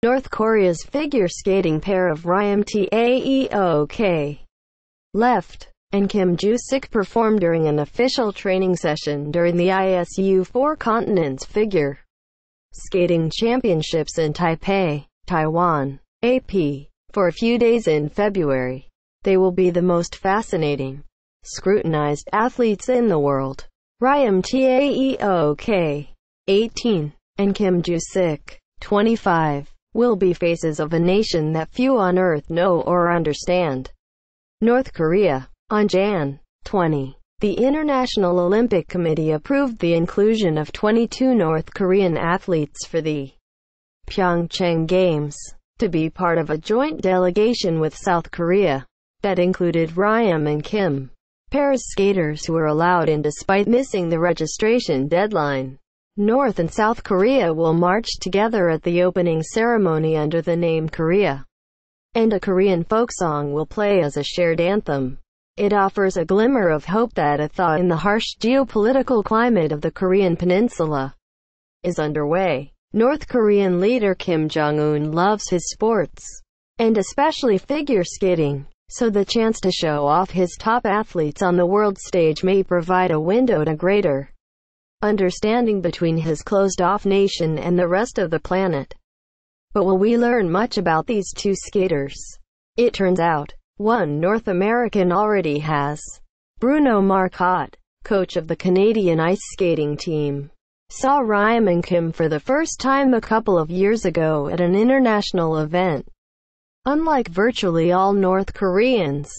North Korea's figure skating pair of Ryan Taeok left and Kim Joo-sik performed during an official training session during the ISU Four Continents Figure Skating Championships in Taipei, Taiwan, AP. For a few days in February, they will be the most fascinating, scrutinized athletes in the world. Ryan Taeok, 18, and Kim Joo-sik, 25, will be faces of a nation that few on earth know or understand. North Korea. On Jan. 20, the International Olympic Committee approved the inclusion of 22 North Korean athletes for the Pyeongchang Games to be part of a joint delegation with South Korea that included Ryan and Kim, pairs skaters who were allowed in despite missing the registration deadline. North and South Korea will march together at the opening ceremony under the name Korea, and a Korean folk song will play as a shared anthem. It offers a glimmer of hope that a thaw in the harsh geopolitical climate of the Korean peninsula is underway. North Korean leader Kim Jong-un loves his sports, and especially figure skating, so the chance to show off his top athletes on the world stage may provide a window to greater understanding between his closed-off nation and the rest of the planet. But will we learn much about these two skaters? It turns out, one North American already has. Bruno Marcotte, coach of the Canadian ice skating team, saw Ryan and Kim for the first time a couple of years ago at an international event. Unlike virtually all North Koreans,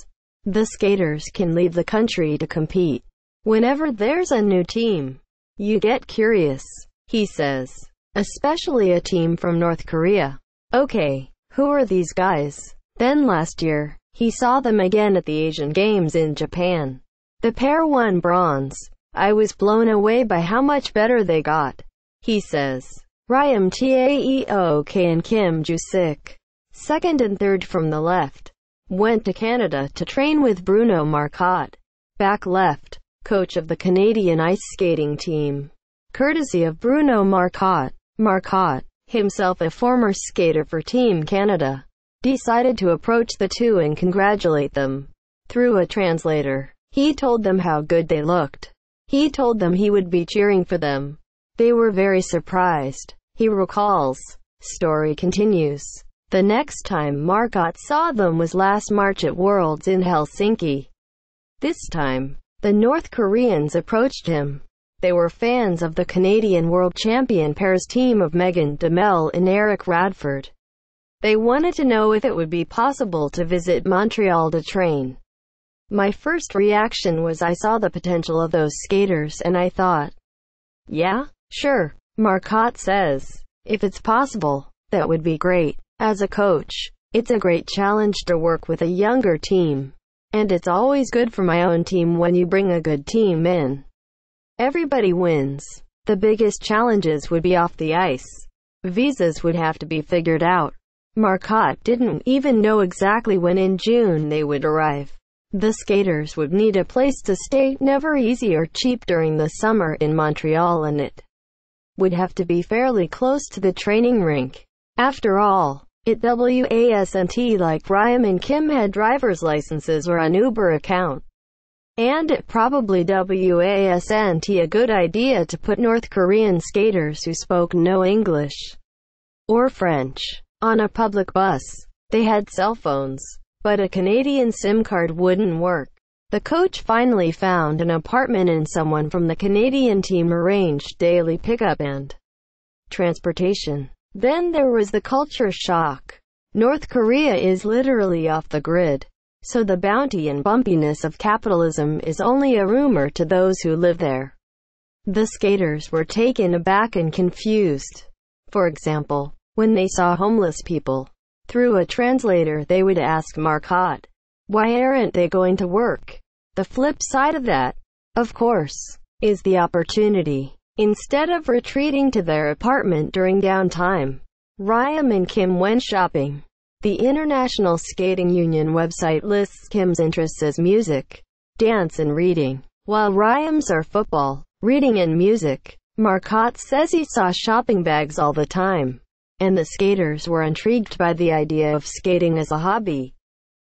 the skaters can leave the country to compete. Whenever there's a new team, you get curious, he says. Especially a team from North Korea. Okay, who are these guys? Then last year, he saw them again at the Asian Games in Japan. The pair won bronze. I was blown away by how much better they got, he says. Ryan Taeok and Kim Joo-sik, second and third from the left, went to Canada to train with Bruno Marcotte, back left, coach of the Canadian ice skating team. Courtesy of Bruno Marcotte. Marcotte, himself a former skater for Team Canada, decided to approach the two and congratulate them. Through a translator, he told them how good they looked. He told them he would be cheering for them. They were very surprised, he recalls. Story continues. The next time Marcotte saw them was last March at Worlds in Helsinki. This time, the North Koreans approached him. They were fans of the Canadian world champion pairs team of Megan Demel and Eric Radford. They wanted to know if it would be possible to visit Montreal to train. My first reaction was I saw the potential of those skaters and I thought, yeah, sure, Marcotte says. If it's possible, that would be great. As a coach, it's a great challenge to work with a younger team. And it's always good for my own team when you bring a good team in. Everybody wins. The biggest challenges would be off the ice. Visas would have to be figured out. Marcotte didn't even know exactly when in June they would arrive. The skaters would need a place to stay, never easy or cheap during the summer in Montreal, and it would have to be fairly close to the training rink. After all, it wasn't like Ryan and Kim had driver's licenses or an Uber account. And it probably wasn't a good idea to put North Korean skaters who spoke no English or French on a public bus. They had cell phones, but a Canadian SIM card wouldn't work. The coach finally found an apartment and someone from the Canadian team arranged daily pickup and transportation. Then there was the culture shock. North Korea is literally off the grid. So the bounty and bumpiness of capitalism is only a rumor to those who live there. The skaters were taken aback and confused. For example, when they saw homeless people, through a translator they would ask Marcotte, why aren't they going to work? The flip side of that, of course, is the opportunity. Instead of retreating to their apartment during downtime, Ryan and Kim went shopping. The International Skating Union website lists Kim's interests as music, dance and reading, while Ryan's are football, reading and music. Marcotte says he saw shopping bags all the time, and the skaters were intrigued by the idea of skating as a hobby,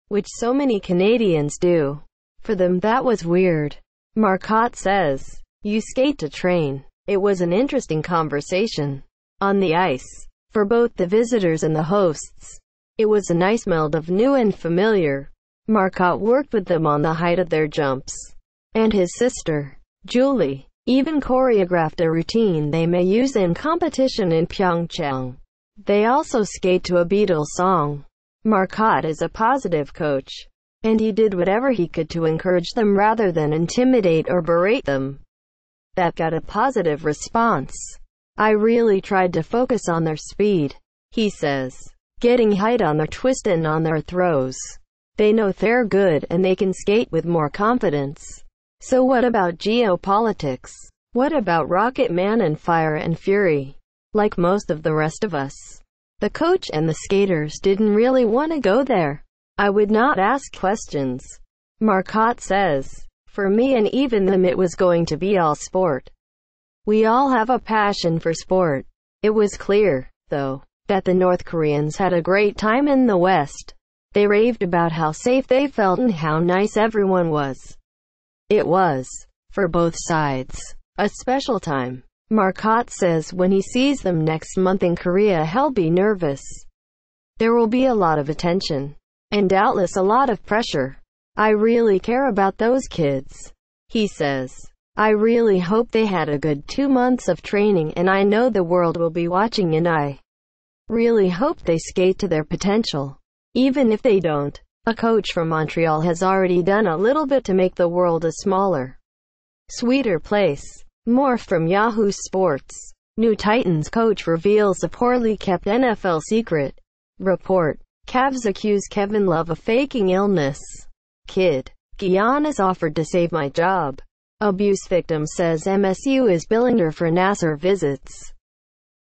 which so many Canadians do. For them that was weird. Marcotte says, "You skate to train." It was an interesting conversation on the ice for both the visitors and the hosts. It was a nice meld of new and familiar. Marcotte worked with them on the height of their jumps, and his sister, Julie, even choreographed a routine they may use in competition in Pyeongchang. They also skate to a Beatles song. Marcotte is a positive coach, and he did whatever he could to encourage them rather than intimidate or berate them. That got a positive response. "I really tried to focus on their speed," he says, "getting height on their twist and on their throws. They know they're good and they can skate with more confidence." So what about geopolitics? What about Rocket Man and Fire and Fury? Like most of the rest of us, the coach and the skaters didn't really want to go there. "I would not ask questions," Marcotte says. "For me and even them it was going to be all sport. We all have a passion for sport." It was clear, though, that the North Koreans had a great time in the West. They raved about how safe they felt and how nice everyone was. It was, for both sides, a special time. Marcotte says when he sees them next month in Korea he'll be nervous. There will be a lot of attention, and doubtless a lot of pressure. "I really care about those kids," he says. "I really hope they had a good 2 months of training, and I know the world will be watching, and I really hope they skate to their potential. Even if they don't, a coach from Montreal has already done a little bit to make the world a smaller, sweeter place." More from Yahoo Sports. New Titans coach reveals a poorly kept NFL secret. Report. Cavs accuse Kevin Love of faking illness. Kid. Guyana's offered to save my job. Abuse victim says MSU is billing her for Nasser visits.